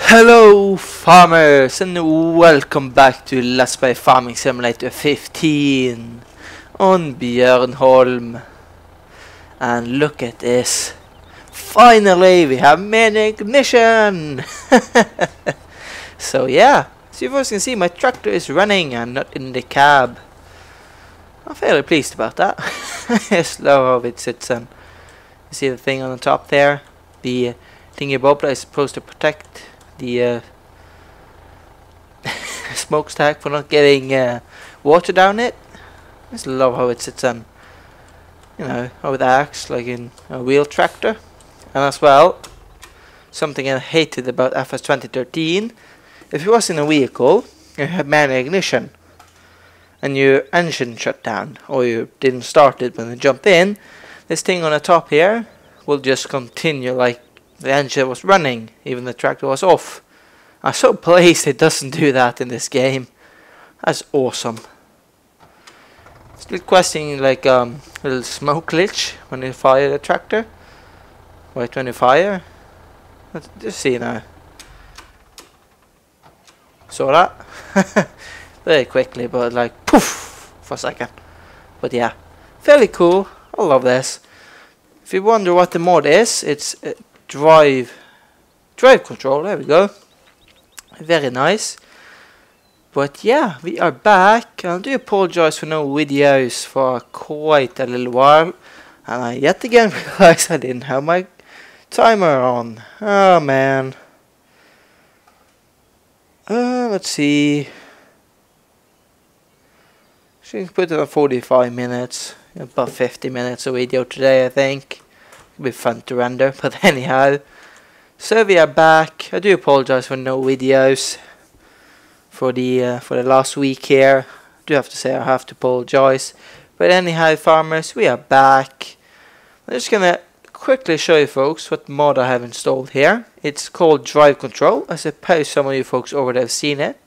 Hello farmers and welcome back to Let's Play Farming Simulator 15 on Björnholm. And look at this, finally we have main ignition. So yeah, as you guys can see, my tractor is running and not in the cab. I'm fairly pleased about that. It's low how it sits, and you see the thing on the top there, the thingy bob that is supposed to protect the smokestack for not getting water down it. I just love how it sits on, you know, how it acts like in a wheel tractor. And as well, something I hated about FS 2013, if you was in a vehicle, you had manual ignition, and your engine shut down, or you didn't start it when you jumped in, this thing on the top here will just continue like the engine was running, even the tractor was off. I'm so pleased it doesn't do that in this game. That's awesome. Still questioning like little smoke glitch when you fire the tractor. Wait, when you fire? Let's just see now. Saw that? Very quickly, but like poof for a second. But yeah, fairly cool. I love this. If you wonder what the mod is, it's drive control. There we go. Very nice. But yeah, we are back. I do apologize for no videos for quite a little while, and I yet again realized I didn't have my timer on. Oh man. Let's see. Should put it on 45 minutes. About 50 minutes of video today, I think. It'll be fun to render, but anyhow. So we are back. I do apologize for no videos for the last week here. I do have to say I have to apologize. But anyhow, farmers, we are back. I'm just gonna quickly show you folks what mod I have installed here. It's called Drive Control. I suppose some of you folks already have seen it.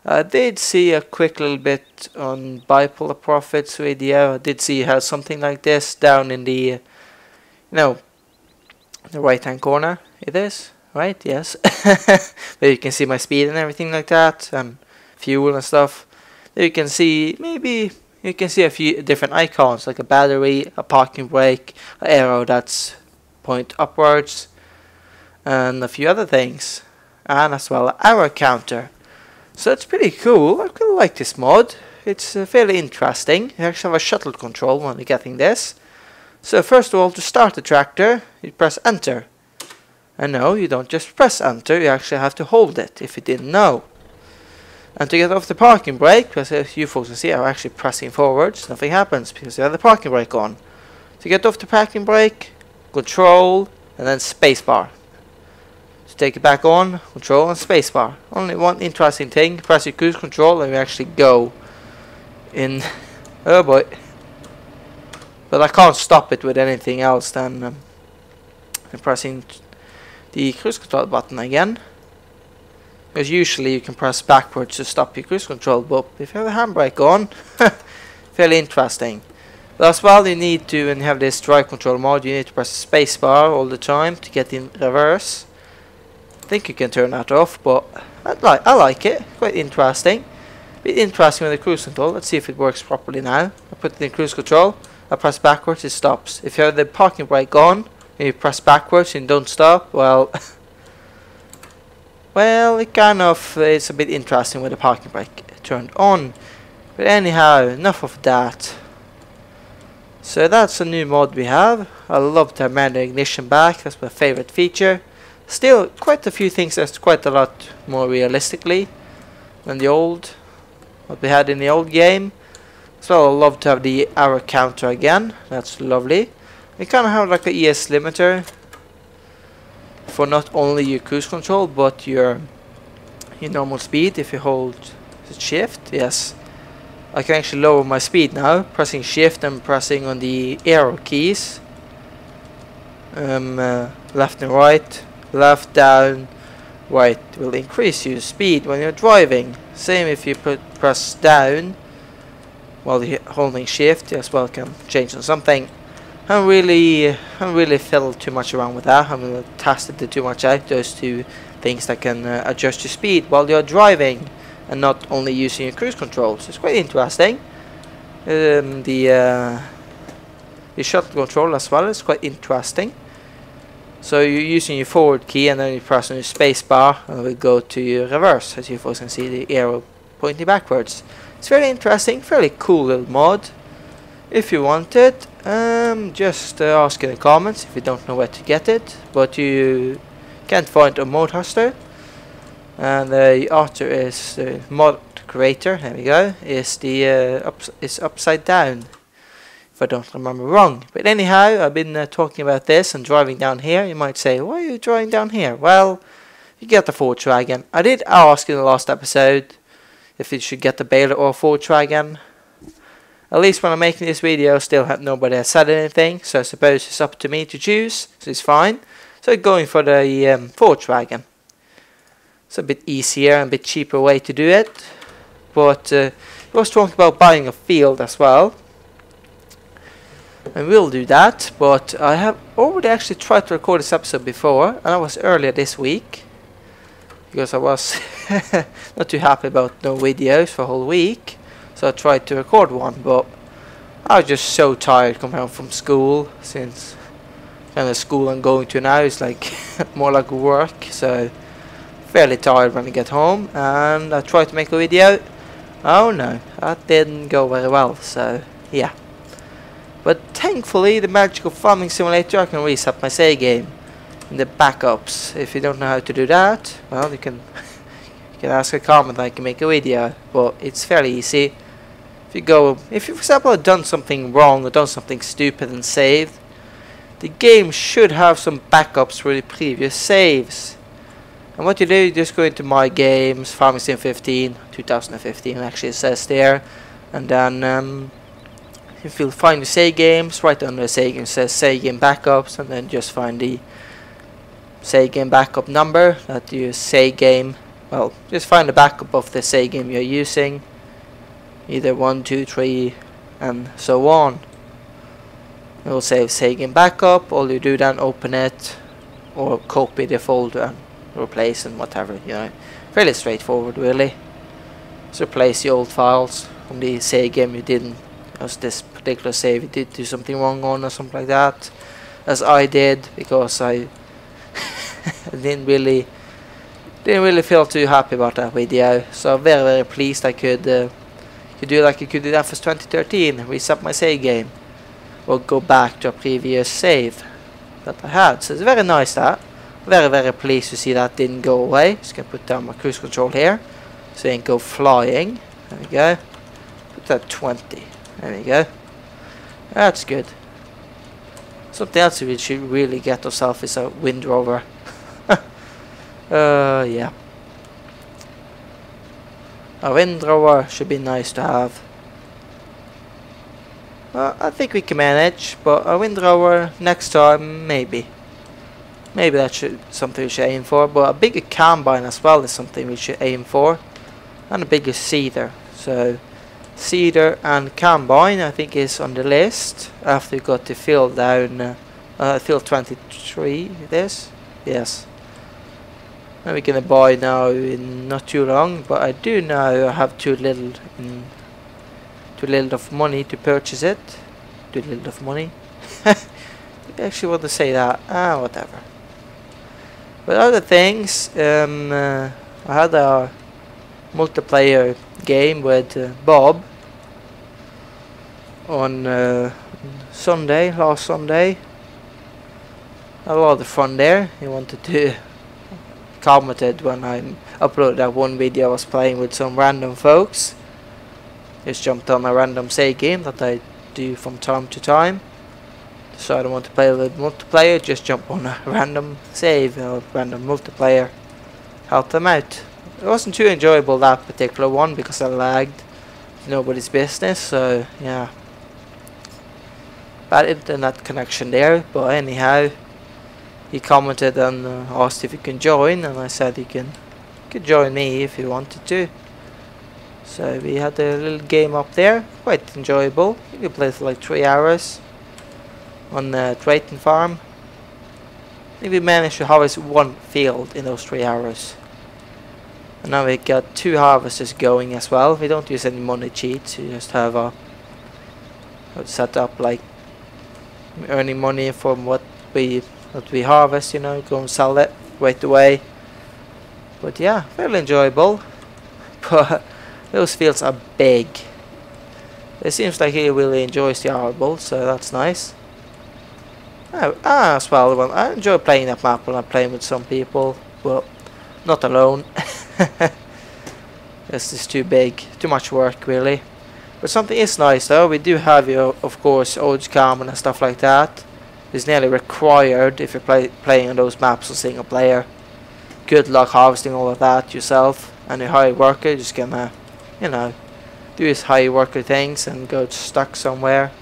I did see a quick little bit on Bipolar Profits video. I did see it has something like this down in the, the right hand corner. It is, right? Yes. There you can see my speed and everything like that, and fuel and stuff. There you can see, maybe you can see a few different icons, like a battery, a parking brake, an arrow that's point upwards, and a few other things, and as well an arrow counter. So it's pretty cool. I really like this mod. It's fairly interesting. You actually have a shuttle control when you're getting this. So first of all, to start the tractor, you press enter. And no, you don't just press enter, you actually have to hold it, if you didn't know. And to get off the parking brake, because as you folks can see, I'm actually pressing forwards, nothing happens because you have the parking brake on. To get off the parking brake, control, and then spacebar. To take it back on, control and spacebar. Only one interesting thing, press your cruise control and you actually go in. Oh boy. But I can't stop it with anything else than pressing the cruise control button again. Because usually you can press backwards to stop your cruise control, but if you have the handbrake on, fairly interesting. But as well, you need to, when you have this drive control mode, you need to press the spacebar all the time to get in reverse. I think you can turn that off, but I like it. Quite interesting. Bit interesting with the cruise control. Let's see if it works properly now. I put it in cruise control. I press backwards, it stops. If you have the parking brake on and you press backwards and don't stop, well, well, it kind of is a bit interesting with the parking brake turned on. But anyhow, enough of that. So that's a new mod we have. I love to have manual ignition back. That's my favorite feature. Still, quite a few things that's quite a lot more realistically than the old, what we had in the old game. So I love to have the arrow counter again. That's lovely. We kind of have like a ES limiter for not only your cruise control but your normal speed. If you hold shift, yes, I can actually lower my speed now. Pressing shift and pressing on the arrow keys. Left and right. Left, down, right will increase your speed when you're driving. Same if you press down while you're holding shift, you as well can change on something. I haven't really fiddled too much around with that. I haven't tested it too much out, those two things that can adjust your speed while you're driving and not only using your cruise controls. It's quite interesting. The shuttle control as well is quite interesting. So you're using your forward key and then you press on your space bar and it will go to your reverse, as you folks can see the arrow pointing backwards. It's very interesting, fairly cool little mod. If you want it, just ask in the comments if you don't know where to get it, but you can't find a mod hoster. And the author is the mod creator. There we go. Is the is Upside Down, if I don't remember wrong. But anyhow, I've been talking about this and driving down here. You might say, why are you driving down here? Well, you get the Volkswagen. I did ask in the last episode if you should get the Baylor or Volkswagen. At least when I'm making this video, still have nobody has said anything, so I suppose it's up to me to choose, so it's fine. So going for the Volkswagen. It's a bit easier and a bit cheaper way to do it. But I was talking about buying a field as well. And we'll do that, but I have already actually tried to record this episode before, and that was earlier this week. Because I was not too happy about no videos for a whole week. So I tried to record one, but I was just so tired coming home from school, since kind of school I'm going to now is like more like work, so fairly tired when I get home. And I tried to make a video. Oh no, that didn't go very well, so yeah. But thankfully the Magical Farming Simulator, I can reset my save game in the backups. If you don't know how to do that, well, you can ask a comment, I can make a video, but it's fairly easy. If you for example have done something wrong or done something stupid and saved, the game should have some backups for the previous saves. And what you do, you just go into My Games, Farming Sim 15, 2015 actually it says there, and then if you'll find the save games, right under the save game says save game backups, and then just find the save game backup number that you save game. Well, just find the backup of the save game you're using, either 1, 2, 3, and so on. It will say save game backup. All you do then open it or copy the folder and replace and whatever, you know. Fairly straightforward really. Just replace the old files from the save game you didn't, as this particular save you did do something wrong on or something like that, as I did, because I didn't really feel too happy about that video. So very pleased I could do like you could do that for 2013, reset my save game or go back to a previous save that I had. So it's very nice that. Very pleased to see that didn't go away. Just gonna put down my cruise control here so it ain't go flying. There we go. Put that 20. There we go. That's good. Something else we should really get ourselves is a Wind Rover. Yeah. A Wind Rover should be nice to have. I think we can manage, but a Wind Rover next time, maybe. Maybe that's something we should aim for, but a bigger combine as well is something we should aim for. And a bigger seeder. So, seeder and combine I think is on the list, after you got the field down, field 23 it is? Yes. And we're gonna buy now in not too long, but I do know I have too little of money to purchase it. Too little of money. I actually want to say that. Whatever. But other things, I had a multiplayer game with Bob on last Sunday. Had a lot of fun there. He wanted to commented when I uploaded that one video I was playing with some random folks. Just jumped on a random save game that I do from time to time. So I don't want to play with multiplayer, just jump on a random save or random multiplayer. Help them out. It wasn't too enjoyable, that particular one, because I lagged. Nobody's business, so yeah. Bad internet connection there, but anyhow. He commented and asked if he can join, and I said he could join me if he wanted to. So we had a little game up there, quite enjoyable. You could play for like 3 hours on the Drayton farm. I think we managed to harvest 1 field in those 3 hours. And now we got 2 harvesters going as well. We don't use any money cheats, we just have a set up like earning money from what we harvest, you know, go and sell it right away. But yeah, fairly enjoyable. But those fields are big. It seems like he really enjoys the arbol, so that's nice. As well, I enjoy playing that map when I'm playing with some people. Well, not alone. It's just too big, too much work really. But something is nice though. We do have, of course, Orange Common and stuff like that. It's nearly required if you're playing on those maps on single player. Good luck harvesting all of that yourself. And a high worker just gonna, you know, do his high worker things and go stuck somewhere.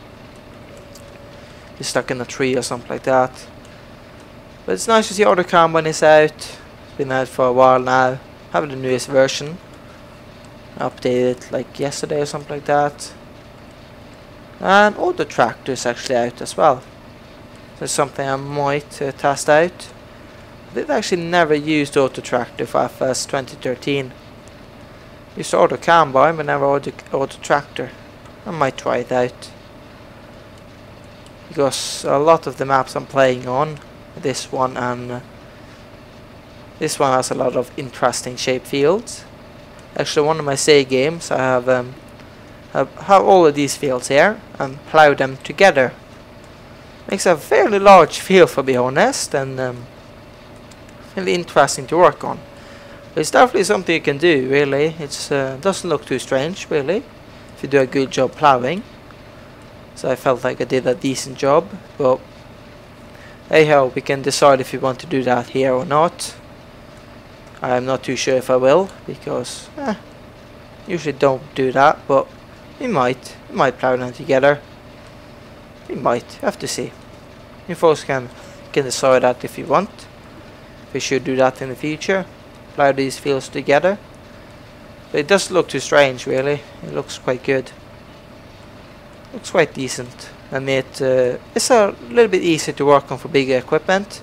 He's stuck in a tree or something like that. But it's nice to see Auto Combine is out. It's been out for a while now. Have the newest version. Updated like yesterday or something like that. And Auto Tractor is actually out as well. So it's something I might test out. I did actually never used Auto Tractor for FS 2013. Used Auto Combine but never Auto Tractor. I might try it out. Because a lot of the maps I'm playing on, this one and this one has a lot of interesting shape fields. Actually, one of my Say games, I have all of these fields here and plow them together. Makes a fairly large field, to be honest, and really interesting to work on. It's definitely something you can do, really. It doesn't look too strange, really, if you do a good job plowing. So I felt like I did a decent job, but anyhow, we can decide if we want to do that here or not. I'm not too sure if I will, because usually don't do that, but we might plow them together. We might have to see. You folks can decide that if you want. We should do that in the future. Plow these fields together. But it doesn't look too strange, really. It looks quite good. Looks quite decent. And it's a little bit easier to work on for bigger equipment.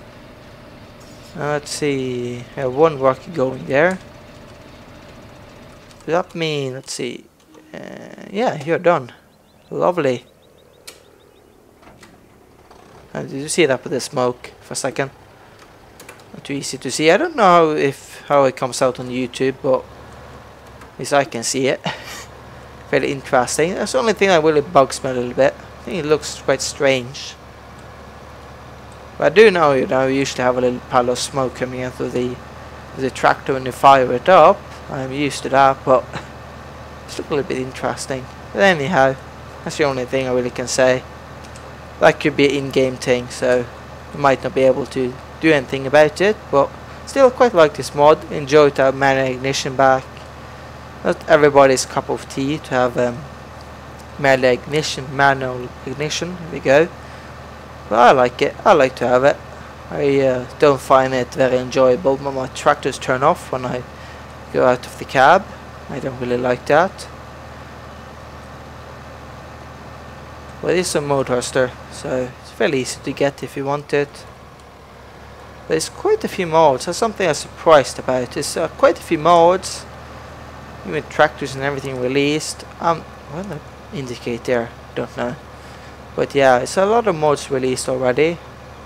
Let's see. I have 1 worker going there. Does that mean? Let's see. Yeah, you're done. Lovely. Did you see that with the smoke for a second? Not too easy to see. I don't know how it comes out on YouTube, but at least I can see it. Very interesting. That's the only thing that really bugs me a little bit. I think it looks quite strange. But I do know, you usually have a little pile of smoke coming out of the tractor when you fire it up. I'm used to that, but it's looking a little bit interesting. But anyhow, that's the only thing I really can say. That could be an in-game thing, so you might not be able to do anything about it, but still quite like this mod. Enjoy to have manual ignition back. Not everybody's cup of tea to have manual ignition. Here we go. But I like it. I like to have it. I don't find it very enjoyable when my tractors turn off when I go out of the cab. I don't really like that. But it's a mode hoster, so it's fairly easy to get if you want it. There's quite a few modes. That's something I'm surprised about. There's quite a few modes, even tractors and everything released. What did I indicate there? Don't know. But yeah, it's a lot of modes released already,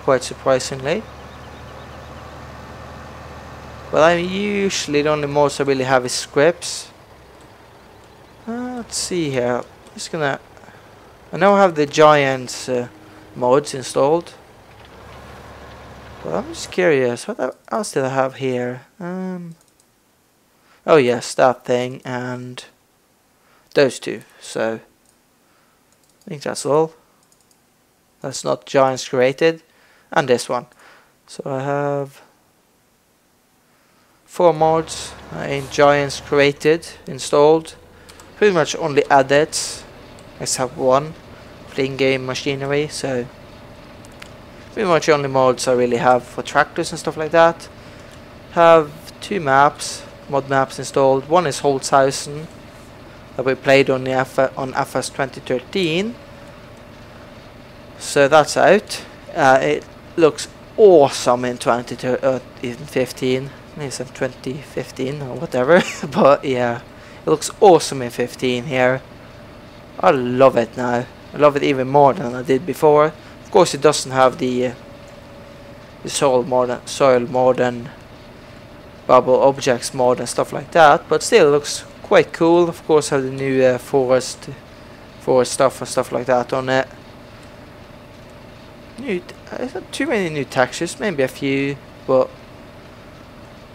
quite surprisingly. But I usually the only modes I really have is scripts. Let's see here. Just gonna. I now have the Giants mods installed. But I'm just curious, what else did I have here? Oh yes, that thing and those two. So I think that's all. That's not Giants created, and this one. So I have 4 mods in Giants created, installed. Pretty much only added. I just have 1 for in-game machinery, so pretty much the only mods I really have for tractors and stuff like that. Have 2 maps, mod maps installed. One is Holzhausen that we played on FS 2013. So that's out. It looks awesome in 2015. It's in 2015 or whatever. But yeah, it looks awesome in 15 here. I love it now. I love it even more than I did before. Of course, it doesn't have the soil mod and bubble objects mod and stuff like that, but still it looks quite cool. Of course, have the new forest stuff and stuff like that on it. Not too many new textures, maybe a few, but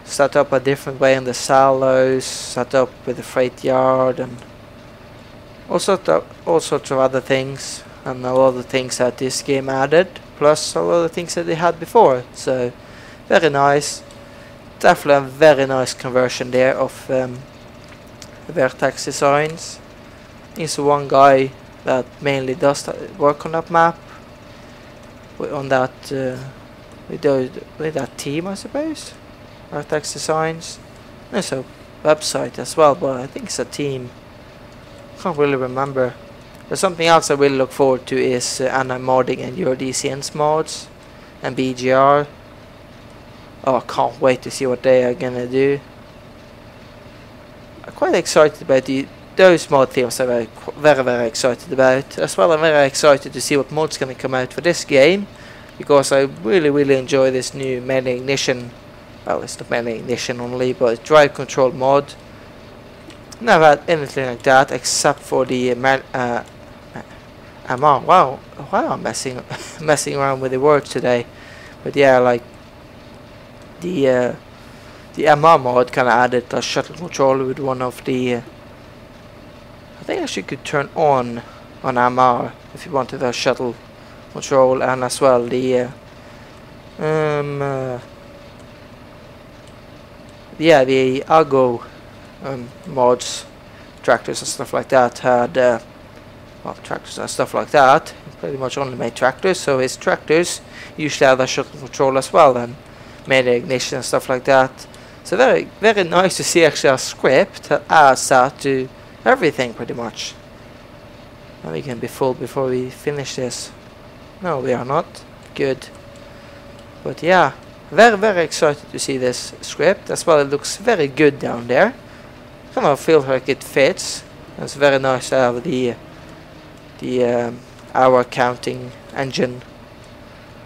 set up a different way in the silos, set up with the freight yard, and all sorts of other things, and a lot of things that this game added, plus a lot of things that they had before. So very nice. Definitely a very nice conversion there of the Vertex Designs. He's one guy that mainly does work on that map, on that with that team, I suppose. Vertex Designs. There's a website as well, but I think it's a team. Can't really remember. There's something else I really look forward to is Animodding and EuroDCN's mods and BGR. Oh, I can't wait to see what they are gonna do. I'm quite excited about those mod themes. I'm very excited about. As well, I'm very excited to see what mod's gonna come out for this game, because I really enjoy this new melee ignition. Well, it's not melee ignition only, but it's drive control mod. Never had anything like that except for the wow, I'm messing around with the words today. But yeah, like the MR mod kind of added a shuttle controller with one of the I think actually you could turn on MR if you wanted a shuttle control, and as well the yeah, the Argo mods, tractors and stuff like that had well, tractors and stuff like that pretty much only made tractors, so his tractors usually have a shuttle control as well, and made ignition and stuff like that. So very nice to see actually a script that adds that to everything pretty much. Now we can be full before we finish this. No, we are not. Good. But yeah, very excited to see this script as well. It looks very good down there. Kind of feels like it fits. It's very nice to have the hour counting engine.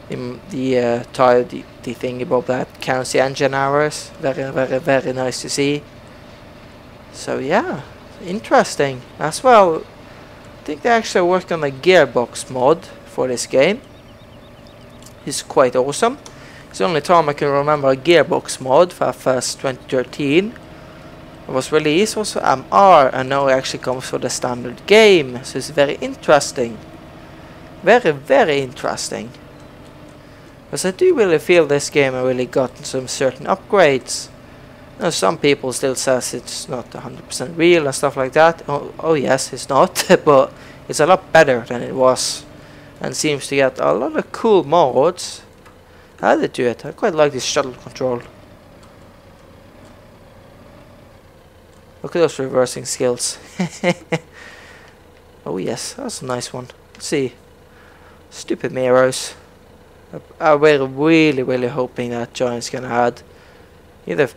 The thingy above that counts the engine hours. Very nice to see. So yeah, interesting as well. I think they actually worked on a gearbox mod for this game. It's quite awesome. It's the only time I can remember a gearbox mod for FS 2013. It was released also MR, and now it actually comes for the standard game. So it's very interesting. Very interesting. Because I do really feel this game has really gotten some certain upgrades. Now some people still says it's not 100% real and stuff like that. Oh yes, it's not, but it's a lot better than it was, and seems to get a lot of cool mods added to it. I quite like this shuttle control. Look at those reversing skills. Oh yes, that's a nice one. Let's see. Stupid mirrors. We're really hoping that Giant's gonna add either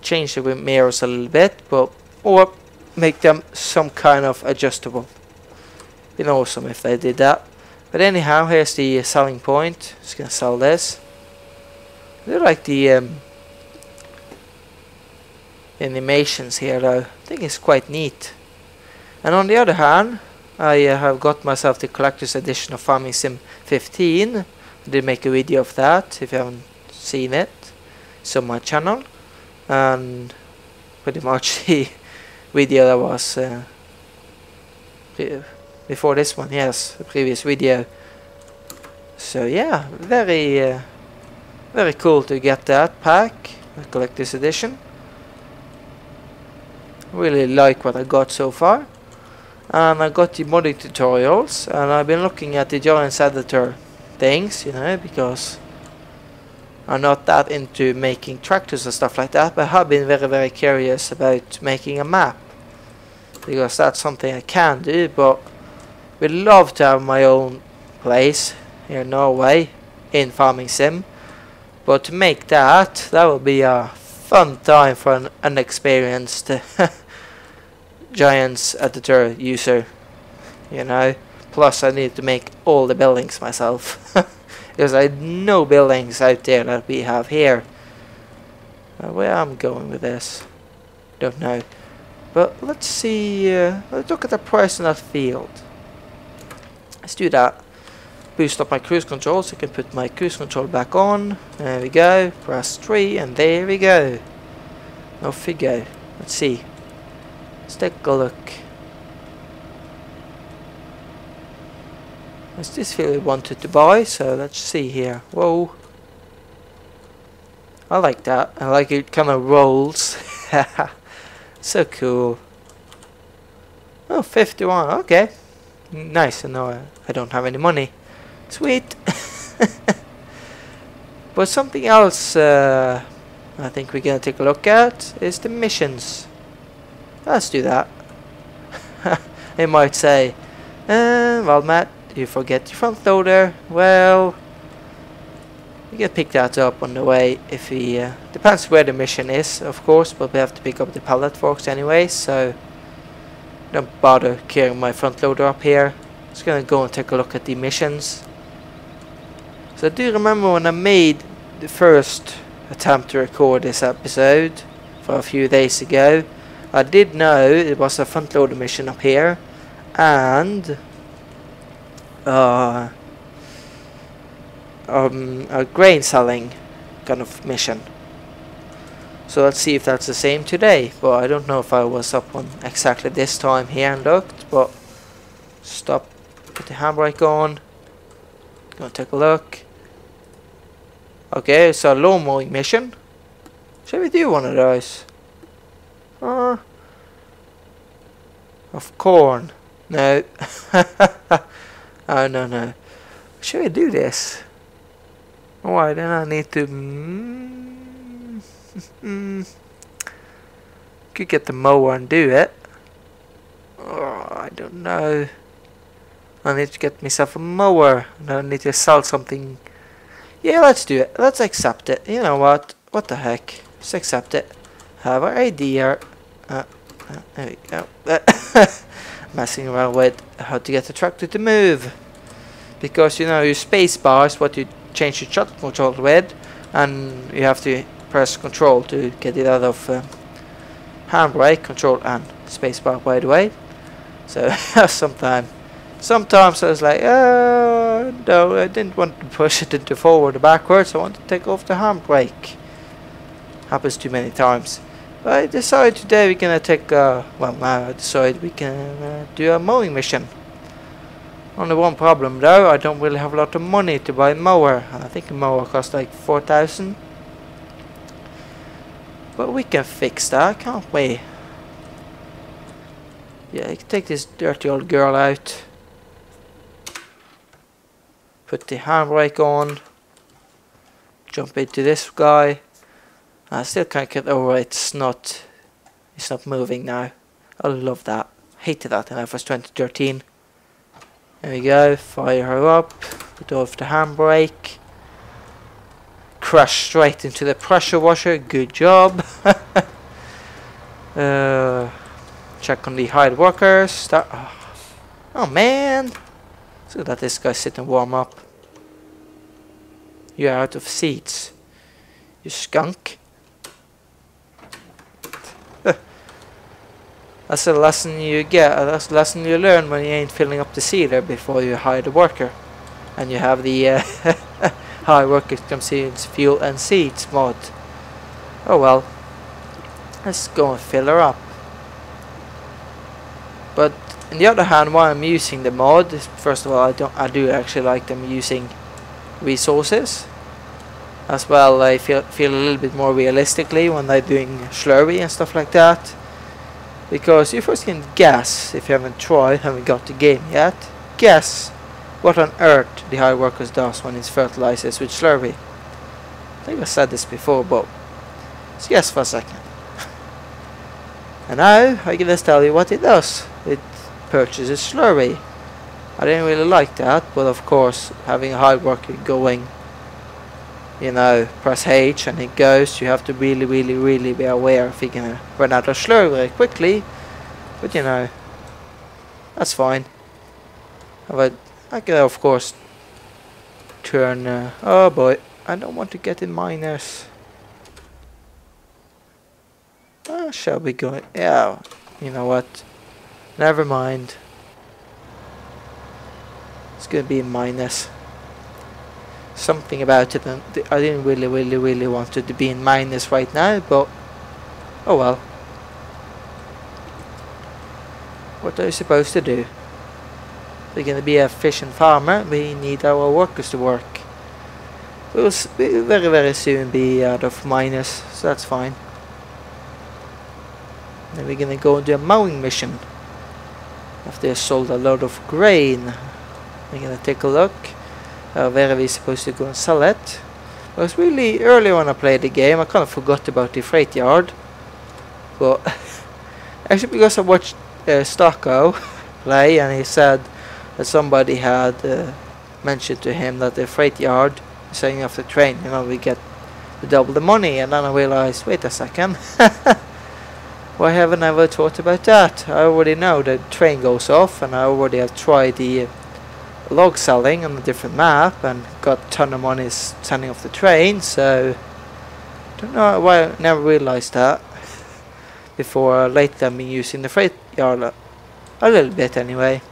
change the mirrors a little bit, or make them some kind of adjustable. Be awesome if they did that. But anyhow, here's the selling point. Just gonna sell this. I do like the animations here though. I think it's quite neat. And on the other hand, I have got myself the collector's edition of Farming Sim 15. I did make a video of that if you haven't seen it. It's on my channel. And pretty much the video that was before this one, yes, the previous video. So yeah, very cool to get that pack, the collector's edition. Really like what I got so far. And I got the modding tutorials, and I've been looking at the Giants editor things, you know, because I'm not that into making tractors and stuff like that, but I have been very curious about making a map, because that's something I can do, but would love to have my own place here in Norway in Farming Sim. But to make that will be a fun time for an inexperienced Giants editor user, you know. Plus I need to make all the buildings myself, because I have no buildings out there that we have here. Where I'm going with this, don't know. But let's see, let's look at the price in that field. Let's do that. Boost up my cruise control so I can put my cruise control back on. There we go. Press 3 and there we go. Off we go. Let's see. Let's take a look. What's this field we wanted to buy? So let's see here. Whoa. I like that. I like it kind of rolls. So cool. Oh, 51. Okay. Nice. I know I don't have any money. Sweet. But something else I think we're gonna take a look at is the missions. Let's do that. They might say, well, Matt, you forget your front loader. Well, we can pick that up on the way if we depends where the mission is, of course, but we have to pick up the pallet forks anyway, so don't bother carrying my front loader up here. Just gonna go and take a look at the missions. So I do remember when I made the first attempt to record this episode for a few days ago, I did know it was a front loader mission up here and a grain selling kind of mission. So let's see if that's the same today. But I don't know if I was up on exactly this time here and looked, but stop, put the handbrake on, go and take a look. Okay, so a lawn mowing mission. Shall we do one of those? Of corn. No. Oh, no. Should we do this? Why then I need to... Could get the mower and do it. Oh, I don't know. I need to get myself a mower. And I need to sell something. Yeah, let's do it. Let's accept it. You know what? What the heck? Let's accept it. Have an idea. There we go. Messing around with how to get the tractor to move. Because, you know, your space bar is what you change your shuttle control with. And you have to press control to get it out of handbrake, control and space bar, by the way. So, sometimes I was like, oh, no, I didn't want to push it into forward or backwards. I want to take off the handbrake. Happens too many times. But I decided today we're gonna take, well, now I decided we can do a mowing mission. Only one problem though, I don't really have a lot of money to buy a mower. I think a mower costs like 4,000. But we can fix that, can't we? Yeah, I can take this dirty old girl out. Put the handbrake on. Jump into this guy. I still can't get over it's not moving now. I love that. Hated that in FS 2013. There we go, fire her up, put off the handbrake. Crash straight into the pressure washer, good job. Check on the hide workers. Oh man! So that this guy sit and warm up. You're out of seats. You skunk. That's a lesson you get, that's a lesson you learn when you ain't filling up the sealer before you hire the worker. And you have the hire worker consumes fuel and seats mod. Oh well. Let's go and fill her up. But on the other hand, why I'm using the mod is, first of all, I do actually like them using resources. As well, I feel a little bit more realistically when they're doing slurry and stuff like that. Because you first can guess, if you haven't tried, haven't got the game yet, guess what on earth the hire workers does when it fertilizes with slurry. I think I said this before, but let's guess for a second. And now I can just tell you what it does. It purchases slurry. I didn't really like that, but of course having a hire worker going you know, press H and it goes. You have to really be aware if you're gonna run out of slurry very quickly. But you know, that's fine. But I can of course turn. Oh boy, I don't want to get in minus. Shall we go? Yeah, you know what? Never mind. It's gonna be a minus. Something about it, and I didn't really want it to be in minus right now, but oh well. What are you supposed to do? We're gonna be a efficient farmer. We need our workers to work. We'll very soon be out of minus, so that's fine. Then we're gonna go and do a mowing mission. After they sold a lot of grain, we're gonna take a look. Where are we supposed to go and sell it? It was really early when I played the game. I kind of forgot about the freight yard, but actually because I watched Stocko play, and he said that somebody had mentioned to him that the freight yard setting off the train, you know, we get to double the money, and then I realized, wait a second, why haven't I ever thought about that? I already know the train goes off, and I already have tried the log selling on a different map and got a ton of money sending off the train, so don't know why I never realized that before. Lately I've been using the freight yard a little bit anyway.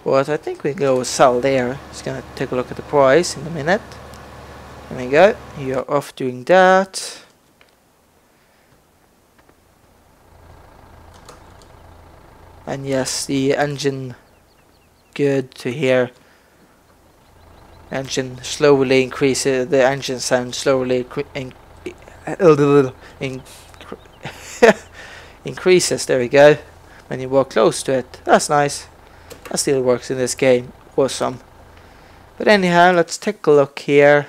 But I think we go sell there. Just gonna take a look at the price in a minute. There we go. You're off doing that. And yes, the engine, good to hear. Engine slowly increases. The engine sound slowly increases. There we go. When you walk close to it, that's nice. That still works in this game. Awesome. But anyhow, let's take a look here.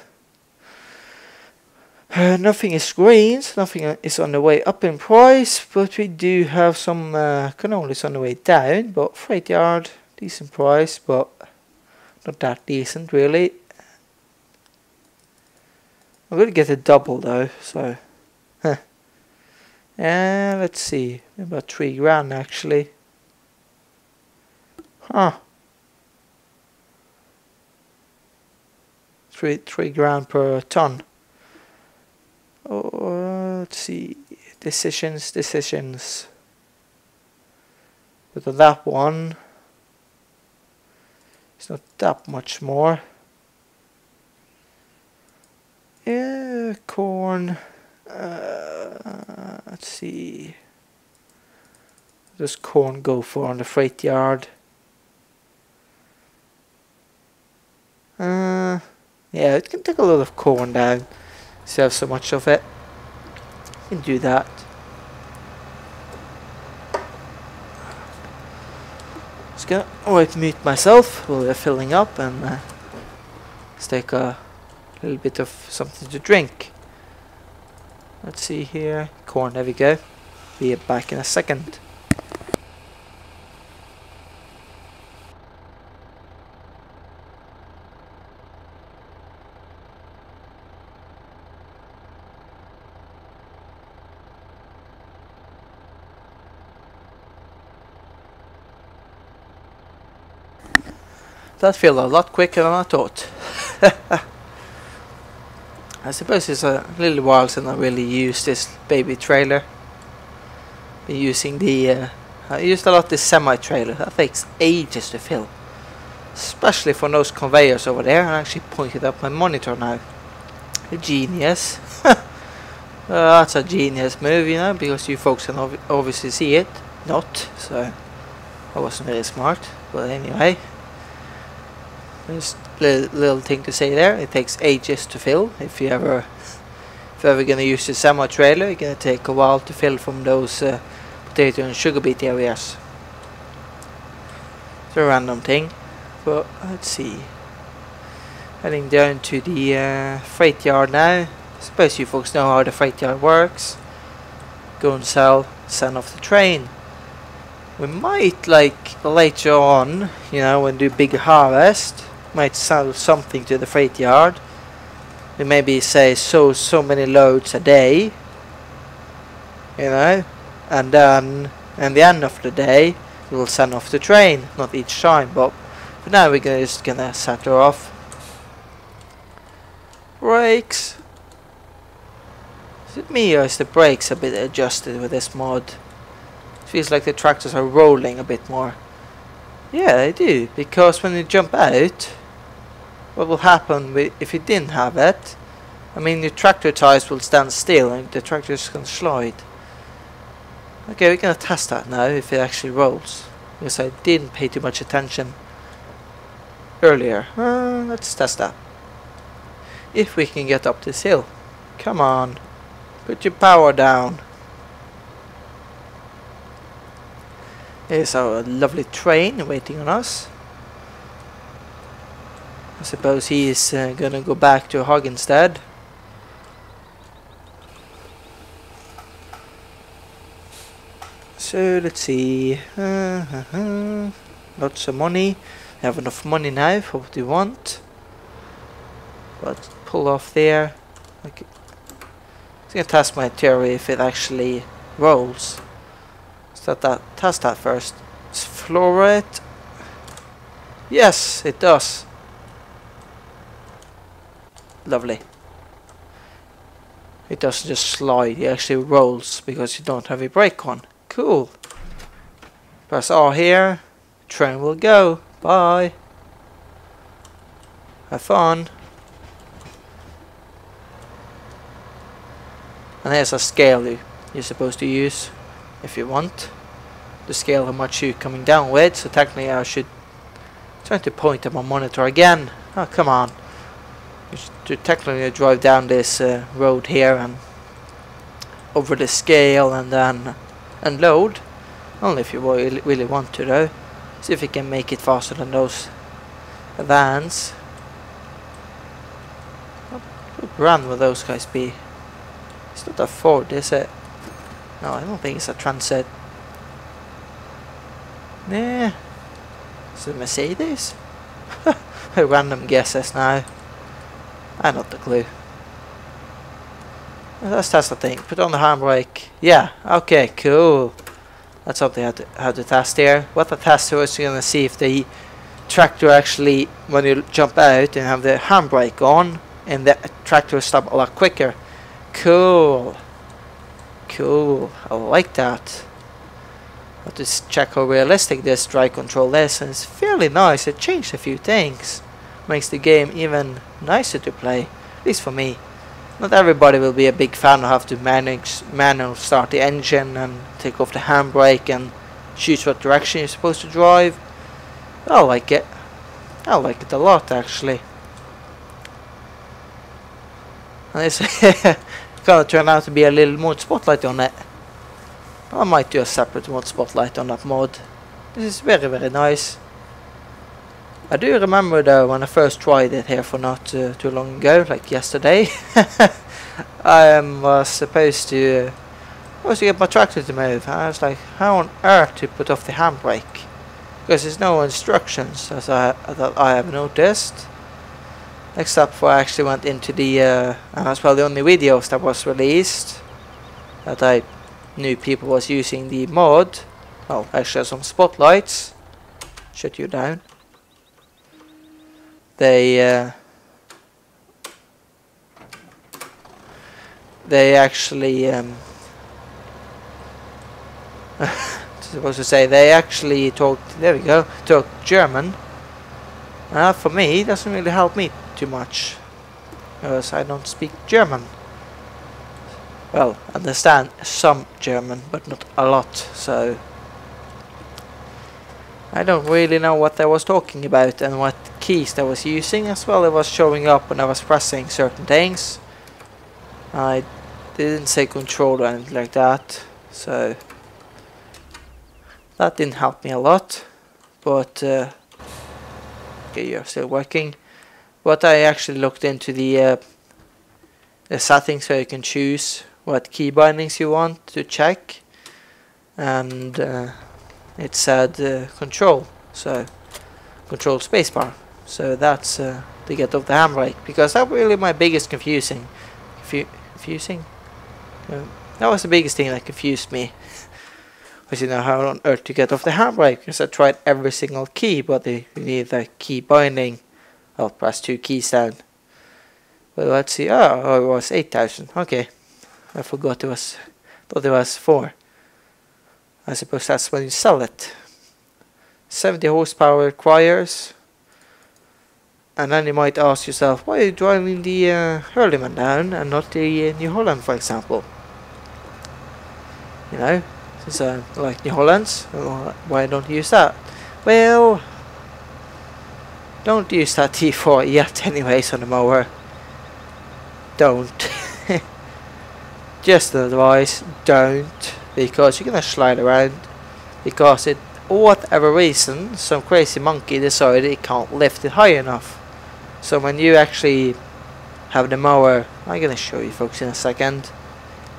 Nothing is green, so nothing is on the way up in price, but we do have some cannolis on the way down. But freight yard, decent price, but not that decent really. I'm gonna get a double though, so let's see, about 3 grand actually. Huh. 3 grand per ton. Oh, let's see. Decisions. But on that one, it's not that much more. Yeah, corn. Let's see. What does corn go for on the freight yard? Yeah, it can take a lot of corn down. So have so much of it. You can do that. Just gonna wipe mute myself while we're filling up, and let's take a little bit of something to drink. Let's see here. Corn, there we go. Be back in a second. That felt a lot quicker than I thought. I suppose it's a little while since I really used this baby trailer. Been using the I used a lot this semi-trailer. That takes ages to fill, especially for those conveyors over there. I actually pointed up my monitor now. A genius. That's a genius move, you know, because you folks can obviously see it. Not, so I wasn't very smart. But anyway. Just a little thing to say there. It takes ages to fill. If you're ever gonna use the semi trailer, it's gonna take a while to fill from those potato and sugar beet areas. It's a random thing, but let's see. Heading down to the freight yard now. I suppose you folks know how the freight yard works. Go and send off the train. We might, like later on, you know, when do big harvest, might sell something to the freight yard. we maybe say so many loads a day, you know, and then at the end of the day we'll send off the train, not each time, but for now we're just gonna set her off. Brakes. Is it me or is the brakes a bit adjusted with this mod? It feels like the tractors are rolling a bit more. Yeah, they do, because when you jump out, what will happen if you didn't have it? I mean, your tractor tires will stand still and the tractor is going to slide. Okay, we're going to test that now, if it actually rolls. Because I didn't pay too much attention earlier. Let's test that. If we can get up this hill. Come on. Put your power down. Here's our lovely train waiting on us. I suppose he is gonna go back to Hog instead. So let's see. Lots of money. We have enough money now for what we want. But pull off there. Okay. I'm gonna test my theory if it actually rolls. Test that first. Let's floor it. Yes, it does. Lovely. It doesn't just slide, it actually rolls because you don't have a brake on. Cool. Press R here. Train will go. Bye. Have fun. And here's a scale you're supposed to use if you want to scale how much you're coming down with. So technically I should try to point at my monitor again. Oh, come on. You should technically drive down this road here and over the scale and then unload. Only if you really want to though. See if you can make it faster than those vans. What brand will those guys be? It's not a Ford, is it? No, I don't think it's a Transit. Nah. Is it a Mercedes? Random guesses now. I not the clue. Let's test the thing. Put on the handbrake. Yeah, okay, cool. That's something I had to test here. What the test was gonna see if the tractor actually, when you jump out and have the handbrake on, and the tractor will stop a lot quicker. Cool. Cool. I like that. But just check how realistic this drive control is, and it's fairly nice. It changed a few things. Makes the game even nicer to play, at least for me. Not everybody will be a big fan of have to manual start the engine and take off the handbrake and choose what direction you're supposed to drive. I like it. I like it a lot actually. And it's gonna turn out to be a little mod spotlight on it. I might do a separate mod spotlight on that mod. This is very, very nice. I do remember though when I first tried it here for not too long ago, like yesterday. I was supposed to get my tractor to move. I was like, how on earth to put off the handbrake? Because there's no instructions, as I have noticed. Next up, I actually went into the, and that's well the only videos that was released that I knew people was using the mod. Well, actually some spotlights. Shut you down. They actually supposed to say they actually talked. There we go. Talk German. For me, it doesn't really help me too much because I don't speak German. Well, understand some German, but not a lot. So I don't really know what they was talking about and what keys they was using as well. It was showing up when I was pressing certain things. I didn't say control or anything like that, so that didn't help me a lot. But okay, you're still working. But I actually looked into the settings so you can choose what key bindings you want to check, and it said control, so control spacebar. So that's to get off the handbrake, because that was really my biggest confusing. Confusing? That was the biggest thing that confused me. Was, you know, how on earth to get off the handbrake, because I tried every single key, but you need the key binding. I'll press 2 keys down. But let's see. Oh, it was 8,000. Okay, I forgot it was. Thought it was 4. I suppose that's when you sell it. 70 horsepower requires. And then you might ask yourself, why are you driving the Hurleyman down and not the New Holland, for example? You know, since I like New Hollands, why don't you use that? Well, don't use that T4 yet anyways on the mower. Don't. Just an advice, don't, because you're gonna slide around, because it, for whatever reason, some crazy monkey decided it can't lift it high enough. So when you actually have the mower, I'm gonna show you folks in a second.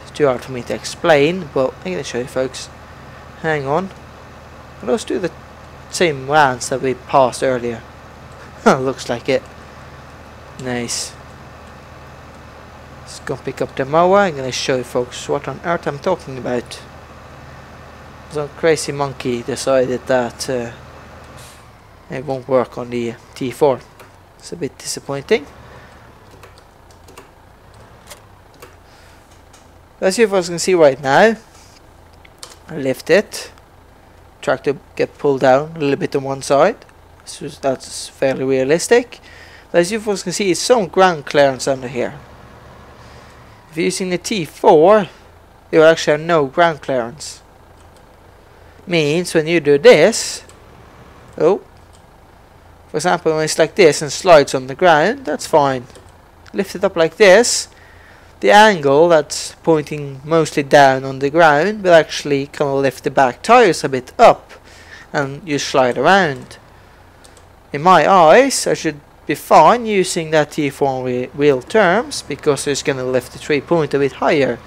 It's too hard for me to explain, but I'm gonna show you folks. Hang on. Let's do the same rounds that we passed earlier. Looks like it. Nice. Let's go pick up the mower. I'm gonna show you folks what on earth I'm talking about. Some crazy monkey decided that it won't work on the T4. It's a bit disappointing. Let's see if I can see right now. I lift it. Tractor get pulled down a little bit on one side. So that's fairly realistic. Let's see if I can see some ground clearance under here. If you're using the T4, you will actually have no ground clearance. Means when you do this, oh, for example, when it's like this and slides on the ground, that's fine. Lift it up like this, the angle that's pointing mostly down on the ground will actually kind of lift the back tires a bit up, and you slide around. In my eyes, I should be fine using that T4 in real terms, because it's going to lift the 3-point a bit higher.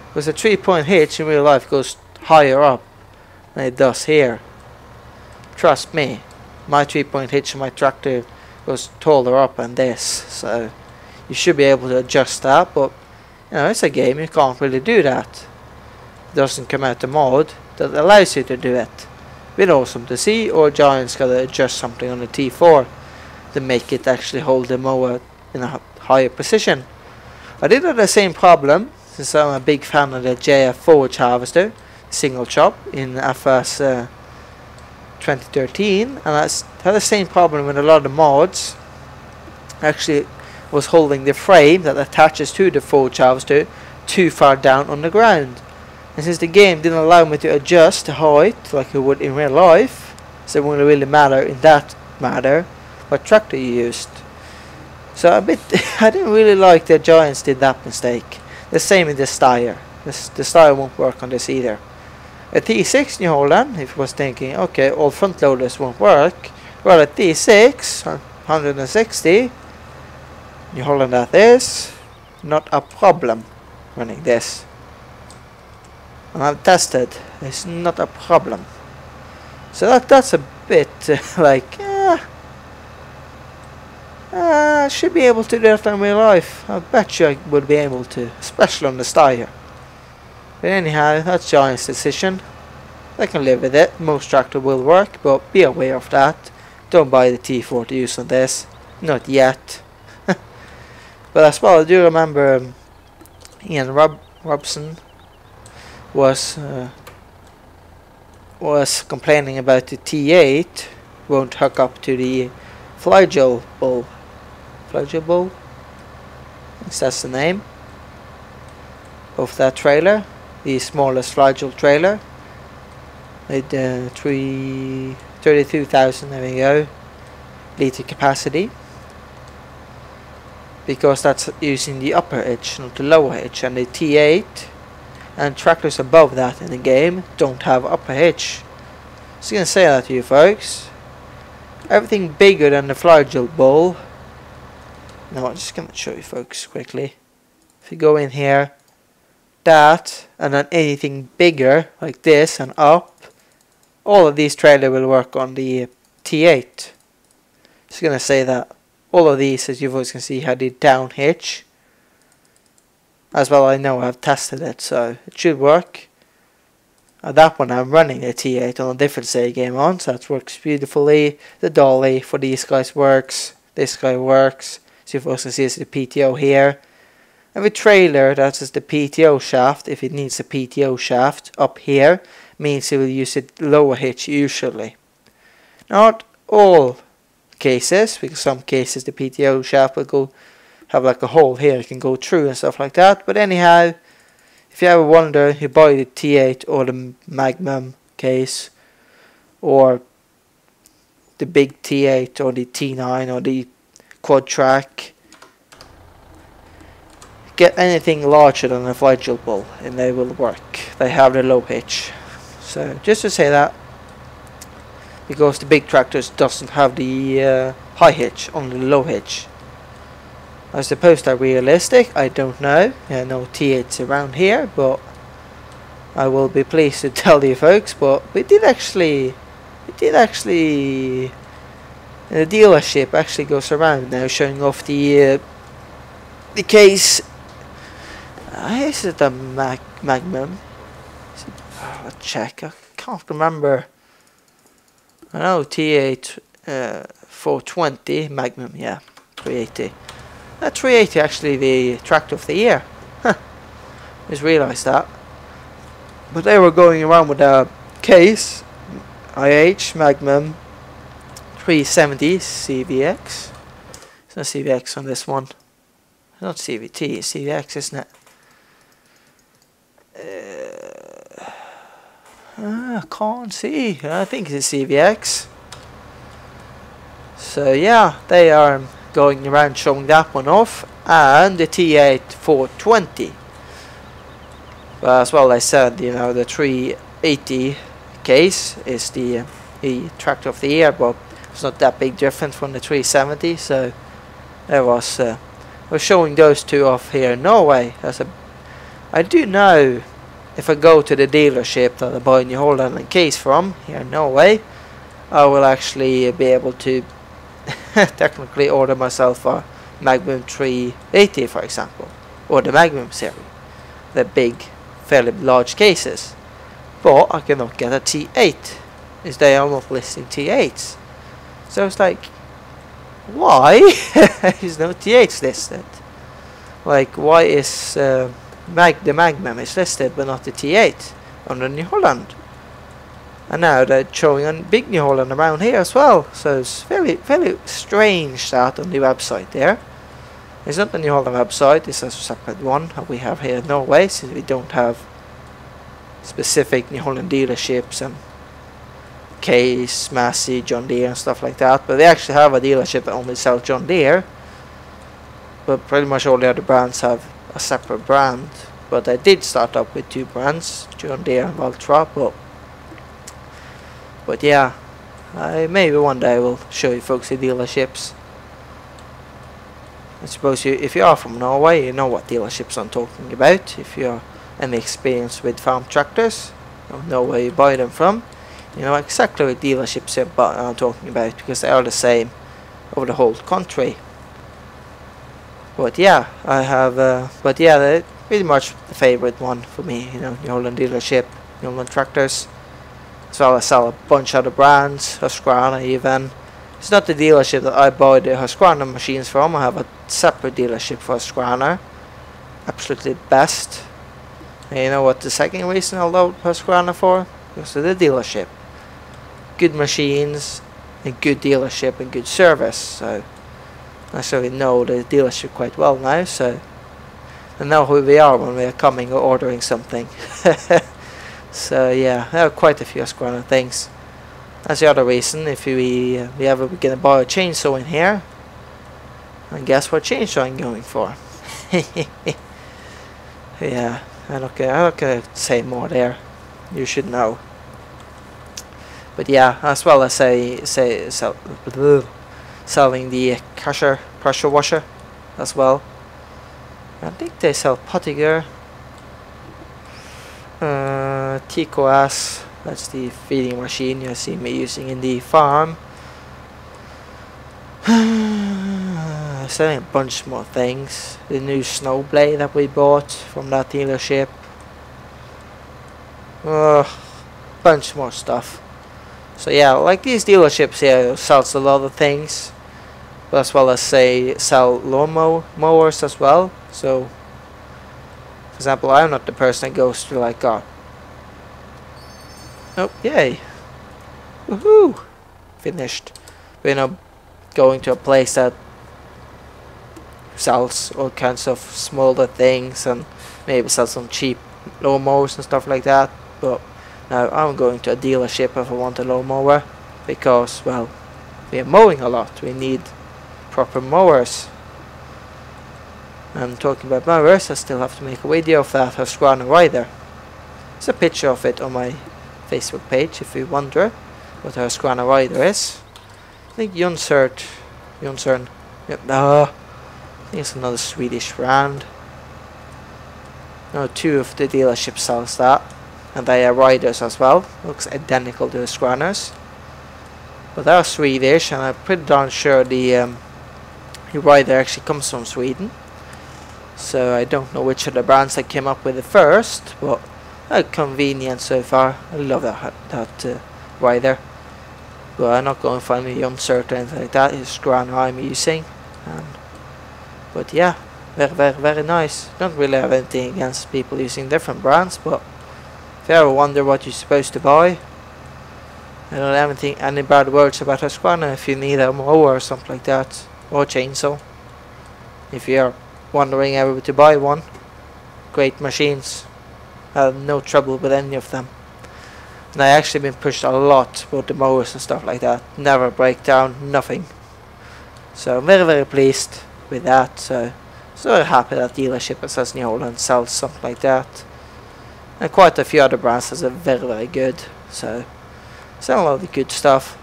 Because the 3-point hitch in real life goes higher up than it does here. Trust me, my 3-point hitch on my tractor goes taller up than this, so you should be able to adjust that, but you know, it's a game, you can't really do that. It doesn't come out the mod that allows you to do it. Bit awesome to see, or Giant's gotta adjust something on the T4 to make it actually hold the mower in a higher position. I did have the same problem, since I'm a big fan of the JF forage harvester, single chop in FS 2013, and I had the same problem with a lot of mods. Actually was holding the frame that attaches to the forage harvester too far down on the ground. And since the game didn't allow me to adjust the height like it would in real life, so it wouldn't really matter in that matter what tractor you used. So I didn't really like that Giants did that mistake. The same in the Steyr. The Steyr won't work on this either. A T6 New Holland, if you was thinking, okay, all front loaders won't work. Well, a T6, 160, New Holland that is, not a problem running this. And I've tested, it's not a problem. So that's a bit like, I should be able to do that in real life. I bet you I would be able to, especially on the Steyr. But anyhow, that's Giant's decision. They can live with it. Most tractor will work, but be aware of that. Don't buy the T4 to use on this. Not yet. But as well, I do remember Ian Robson was complaining about the T8 won't hook up to the Flygel Bull. Flygel Bull? I think that's the name of that trailer. The smallest Flygel trailer. With 32,000, there we go, litre capacity. Because that's using the upper hitch, not the lower hitch, and the T8 and tractors above that in the game don't have upper hitch. Just gonna say that to you folks. Everything bigger than the Flygel Bull. No, I'm just gonna show you folks quickly. If you go in here, that, and then anything bigger like this and up, all of these trailers will work on the T8. Just gonna say that. all of these, as you guys can see, had the down hitch. As well, I know I've tested it, so it should work. That one I'm running the T8 on a different save game on, so that works beautifully. The dolly for these guys works. This guy works. So you guys can see it's the PTO here. And the trailer, that's just the PTO shaft. If it needs a PTO shaft up here, means it will use a lower hitch usually. Not all cases, because some cases the PTO shaft will go have like a hole here it can go through and stuff like that. But anyhow, if you ever wonder, you buy the T8 or the Magnum case or the big T8 or the T9 or the Quad Track, get anything larger than a Vigil Bull and they will work. They have the low hitch. So just to say that, because the big tractors doesn't have the high hitch, only the low hitch. I suppose they're realistic, I don't know. No T8s around here, but I will be pleased to tell you folks. But we did actually, the dealership actually goes around now showing off the case. Is it a Magnum? Let's check, I can't remember. I know T8 420 Magnum, yeah, 380. That 380 actually the tractor of the year. Huh. Just realised that. But they were going around with a case, IH Magnum 370 CVX. It's not CVX on this one. It's not CVT, it's CVX, isn't it? I can't see. I think it's CVX. So yeah, they are going around showing that one off, and the T8 420. But as well, I said, you know, the 380 case is the tractor of the year, but it's not that big difference from the 370. So there was we're showing those two off here in Norway. I do know if I go to the dealership that I buy New Holland and case from here in Norway, I will actually be able to technically order myself a Magnum 380, for example, or the Magnum series, the big, fairly large cases. But I cannot get a T8, as they are not listing T8s. So it's like, why is no T8s listed? Like, why is the Magnum is listed but not the T8 on the New Holland? And now they're showing a big New Holland around here as well. So it's very strange that on the website there. It's not the New Holland website, it's a separate one that we have here in Norway, since we don't have specific New Holland dealerships and Case, Massey, John Deere and stuff like that. But they actually have a dealership that only sells John Deere. But pretty much all the other brands have a separate brand. But they did start up with two brands, John Deere and Valtra. But yeah, maybe one day I will show you folks the dealerships. I suppose if you are from Norway, you know what dealerships I'm talking about. If you are any experience with farm tractors, you know where you buy them from. You know exactly what dealerships I'm talking about, because they are the same over the whole country. But yeah, I have. But yeah, they're pretty much the favorite one for me. You know, New Holland dealership, New Holland tractors. As well, I sell a bunch of other brands, Husqvarna even. It's not the dealership that I buy the Husqvarna machines from. I have a separate dealership for Husqvarna. Absolutely best. And you know what the second reason I love Husqvarna for? Because of the dealership. Good machines, a good dealership and good service. So I sort of know the dealership quite well now. So I know who we are when we are coming or ordering something. So yeah, I have quite a few Husqvarna things. That's the other reason. If we ever gonna buy a chainsaw in here, and guess what chainsaw I'm going for? Yeah, I'm not gonna say more there. You should know. But yeah, as well as selling the pressure washer as well. I think they sell Pottinger. TCOS, that's the feeding machine you see me using in the farm. selling a bunch more things. The new snowblade that we bought from that dealership. Bunch more stuff. So yeah, like these dealerships here sells a lot of things, but as well as say sell lawn mowers as well. So for example, I'm not the person that goes to like oh yay, woohoo, finished. But, you know, going to a place that sells all kinds of smaller things and maybe sell some cheap lawnmowers and stuff like that. But now I'm going to a dealership if I want a lawnmower, because well, we are mowing a lot. We need proper mowers. And talking about mowers, I still have to make a video of that Husqvarna Rider. There's a picture of it on my Facebook page if you wonder what a Husqvarna Rider is. I think Jonsson, yep, I think it's another Swedish brand. No, two of the dealerships sells that, and they are riders as well. Looks identical to Husqvarna's, but they are Swedish, and I'm pretty darn sure the rider actually comes from Sweden. So I don't know which of the brands I came up with it first, but convenient so far. I love that rider. But I'm not going for any Jonsson or anything like that. It's Husqvarna I'm using. But yeah, very nice. Don't really have anything against people using different brands, but if you ever wonder what you're supposed to buy, I don't have any bad words about Husqvarna if you need a mower or something like that, or chainsaw. If you're wondering ever to buy one, great machines. I have no trouble with any of them. And I actually been pushed a lot with the mowers and stuff like that. Never break down, nothing. So I'm very pleased with that. So happy that dealership in New Holland sells something like that. And quite a few other brands that are very good. So sell a lot of the good stuff.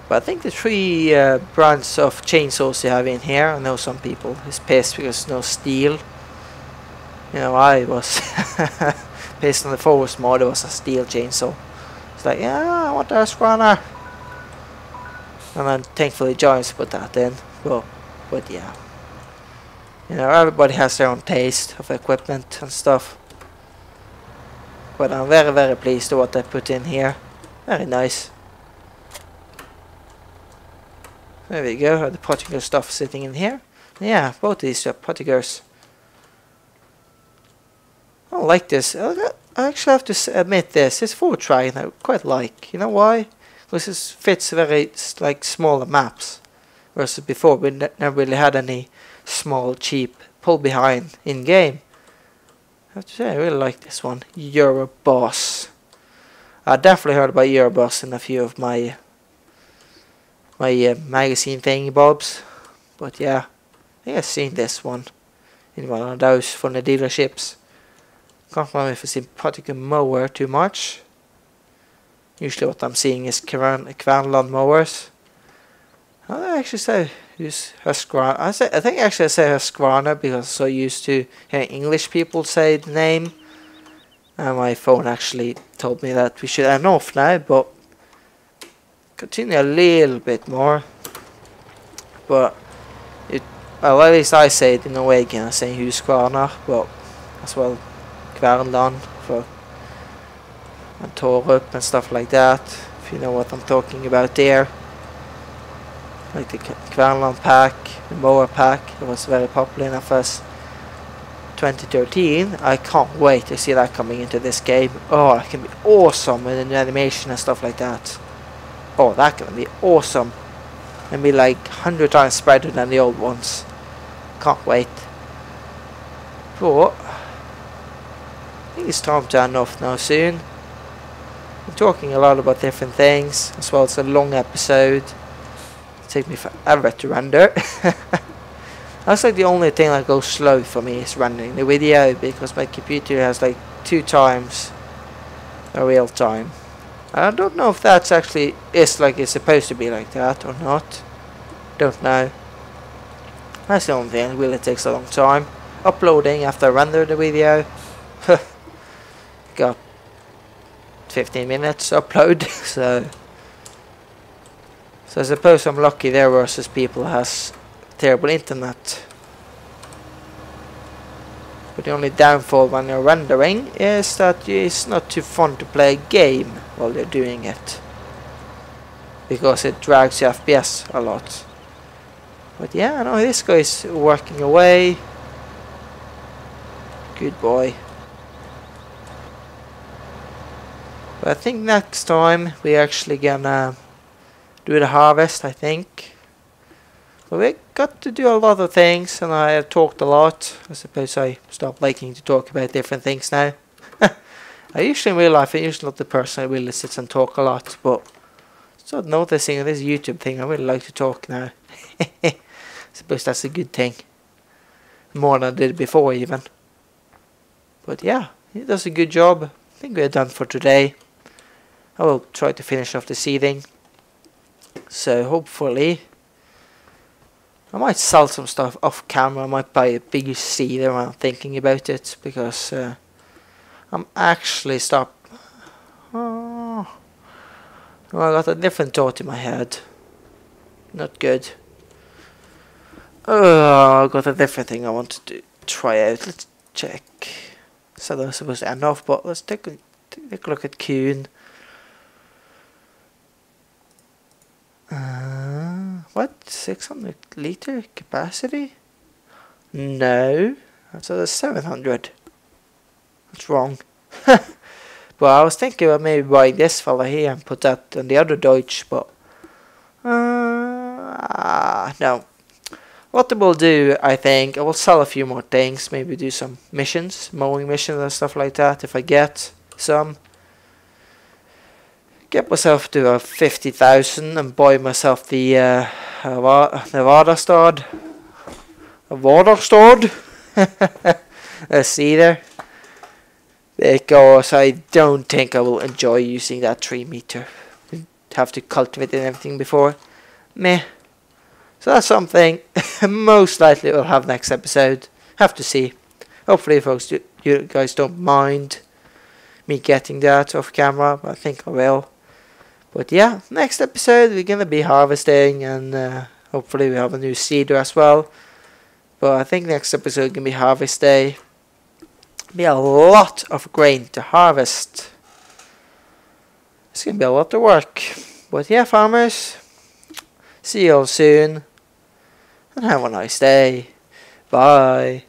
But I think the three brands of chainsaws you have in here, I know some people is pissed because there's no steel. You know, I was based on the Forest mod, it was a steel chainsaw. It's like, yeah, I want a Husqvarna. And then thankfully Giants put that in. But yeah. You know, everybody has their own taste of equipment and stuff. But I'm very pleased with what they put in here. Very nice. There we go, the particle stuff sitting in here. Yeah, both these are particles. I don't like this. I actually have to admit this. It's 4-try and I quite like. You know why? Because it fits very like smaller maps. Versus before we never really had any small cheap pull behind in game. I have to say I really like this one. Euroboss. I definitely heard about Euroboss in a few of my magazine thingy bobs, but yeah, I think I've seen this one in one of those from the dealerships. Can't remember if it's in particular mower too much. Usually what I'm seeing is Kvarnland mowers. I actually say use Husqvarna. I think actually I say Husqvarna because I'm so used to hearing English people say the name. And my phone actually told me that we should end off now, but continue a little bit more. But well, at least I say it in Norwegian. I say Husqvarna, but as well Kvarnland for and Torup and stuff like that. If you know what I'm talking about there. Like the Kvarnland pack, the mower pack, it was very popular in the first 2013. I can't wait to see that coming into this game. Oh, it can be awesome with the new animation and stuff like that. Oh, that can be awesome. And be like 100 times better than the old ones. Can't wait. But I think it's time to end off now soon. I'm talking a lot about different things, as well as a long episode. It'll take me forever to render. That's like the only thing that goes slow for me is rendering the video, because my computer has like 2 times the real time. I don't know if that's actually is like it's supposed to be like that or not. Don't know. That's the only thing. It really takes a long time. Uploading after I render the video. Got 15 minutes upload. So So I suppose I'm lucky there versus people who has terrible internet. But the only downfall when you're rendering is that it's not too fun to play a game while you're doing it, because it drags your FPS a lot. But yeah, no, this guy's working away. Good boy. But I think next time we're actually gonna do the harvest, I think. But we got to do a lot of things, and I have talked a lot. I suppose I stopped liking to talk about different things now. I usually in real life, I'm usually not the person who really sits and talk a lot, but start noticing this YouTube thing, I really like to talk now. I suppose that's a good thing. More than I did before even. But yeah, he does a good job. I think we're done for today. I will try to finish off the seeding. So hopefully I might sell some stuff off camera. I might buy a bigger seeder when I'm thinking about it, because I'm actually Oh, I got a different thought in my head. Not good. I got a different thing I want to try out. Let's check. So that was supposed to end off, but let's take a look at Kuhn. What? 600 liter capacity? No, that's a 700. That's wrong. Well, I was thinking about maybe buying this fella here and put that on the other Deutsch, but no. What I will do, I think, I will sell a few more things, maybe do some missions, mowing missions and stuff like that, if I get some. Get myself to 50,000 and buy myself the Waterstad. A seeder. Because I don't think I will enjoy using that 3 meter. Have to cultivate and everything before. Meh. So that's something most likely we'll have next episode. Have to see. Hopefully folks, you guys don't mind me getting that off camera. But I think I will. But yeah, next episode we're gonna be harvesting, and hopefully we have a new seeder as well. But I think next episode can be harvest day. Be a lot of grain to harvest. It's gonna be a lot of work. But yeah, farmers, see you all soon, and have a nice day. Bye.